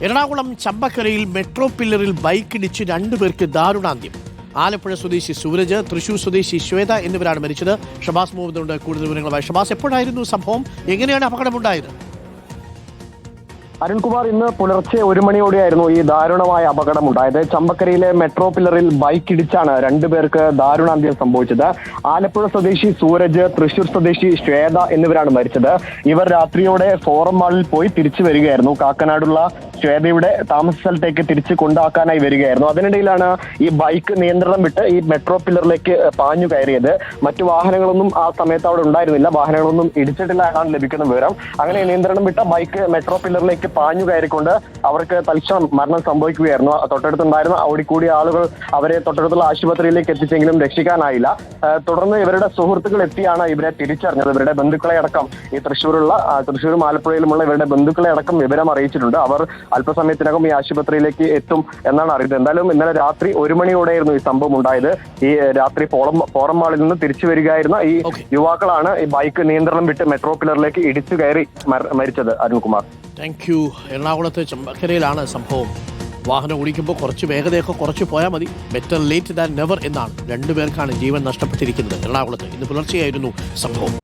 Ernakulam ചമ്പക്കരയിൽ metro പില്ലറിൽ ബൈക്കിടിച്ച് രണ്ടുപേർക്ക് ദാരുണാന്ത്യം. ആലപ്പുഴ സ്വദേശി സൂരജ്, തൃശൂർ സ്വദേശി ശ്വേത എന്നിവരാണ് മരിച്ചത്. ഷബാസ് മുഹമ്മദുണ്ട് കൂടുതൽ വിവരങ്ങളുമായി. ഷബാസ്, എപ്പോഴായിരുന്നു സംഭവം? എങ്ങനെയാണ് അപകടമുണ്ടായത്? അരുൺകുമാർ, ഇന്ന് പുലർച്ചെ 1 മണിയോടെയായിരുന്നു ഈ ദാരുണമായ അപകടമുണ്ടായത്. ചമ്പക്കരയിലെ മെട്രോ പില്ലറിൽ ബൈക്ക് ഇടിച്ചാണ് രണ്ടുപേർക്ക് ദാരുണാന്ത്യം സംഭവിച്ചത്. ആലപ്പുഴ സ്വദേശി സൂരജ്, തൃശൂർ സ്വദേശി ശ്വേത എന്നിവരാണ് മരിച്ചത്. ഇവർ രാത്രിയോടെ ഫോറം മാളിൽ പോയി തിരിച്ചു വരികയായിരുന്നു. കാക്കനാടുള്ള ശ്വേതയുടെ താമസ സ്ഥലത്തേക്ക് തിരിച്ചു കൊണ്ടാക്കാനായി വരികയായിരുന്നു. അതിനിടയിലാണ് ഈ ബൈക്ക് നിയന്ത്രണം വിട്ട് ഈ മെട്രോ പില്ലറിലേക്ക് പാഞ്ഞു കയറിയത്. മറ്റു വാഹനങ്ങളൊന്നും ആ സമയത്ത് അവിടെ ഉണ്ടായിരുന്നില്ല. വാഹനങ്ങളൊന്നും ഇടിച്ചിട്ടില്ല എന്നാണ് ലഭിക്കുന്ന വിവരം. അങ്ങനെ നിയന്ത്രണം വിട്ട ബൈക്ക് മെട്രോ പില്ലറിലേക്ക് പാഞ്ഞു കയറിക്കൊണ്ട് അവർക്ക് തൽക്ഷണം മരണം സംഭവിക്കുകയായിരുന്നു. തൊട്ടടുത്തുണ്ടായിരുന്ന ഓടിക്കൂടിയ ആളുകൾ അവരെ തൊട്ടടുത്തുള്ള ആശുപത്രിയിലേക്ക് എത്തിച്ചെങ്കിലും രക്ഷിക്കാനായില്ല. തുടർന്ന് ഇവരുടെ സുഹൃത്തുക്കൾ എത്തിയാണ് ഇവരെ തിരിച്ചറിഞ്ഞത്. ഇവരുടെ ബന്ധുക്കളെ അടക്കം ഈ തൃശ്ശൂരും ആലപ്പുഴയിലുമുള്ള ഇവരുടെ ബന്ധുക്കളെ അടക്കം വിവരം അറിയിച്ചിട്ടുണ്ട്. അവർ അല്പസമയത്തിനകം ഈ ആശുപത്രിയിലേക്ക് എത്തും എന്നാണ് അറിയുന്നത്. എന്തായാലും ഇന്നലെ രാത്രി 1 മണിയോടെയായിരുന്നു ഈ സംഭവം ഉണ്ടായത്. ഈ രാത്രി ഫോറം മാളിൽ നിന്ന് തിരിച്ചു വരികയായിരുന്ന ഈ യുവാക്കളാണ് ഈ ബൈക്ക് നിയന്ത്രണം വിട്ട് മെട്രോ പില്ലറിലേക്ക് ഇടിച്ചു കയറി മരിച്ചത്. Arunkumar, thank you. എറണാകുളത്തെ ചമ്പക്കരയിലാണ് സംഭവം. വാഹനം ഓടിക്കുമ്പോൾ കുറച്ച് വേഗതയൊക്കെ കുറച്ച് പോയാൽ മതി. ബെറ്റർ ലേറ്റ് ദാൻ നെവർ എന്നാണ്. രണ്ടുപേർക്കാണ് ജീവൻ നഷ്ടപ്പെട്ടിരിക്കുന്നത് എറണാകുളത്ത്. ഇന്ന് പുലർച്ചെയായിരുന്നു സംഭവം.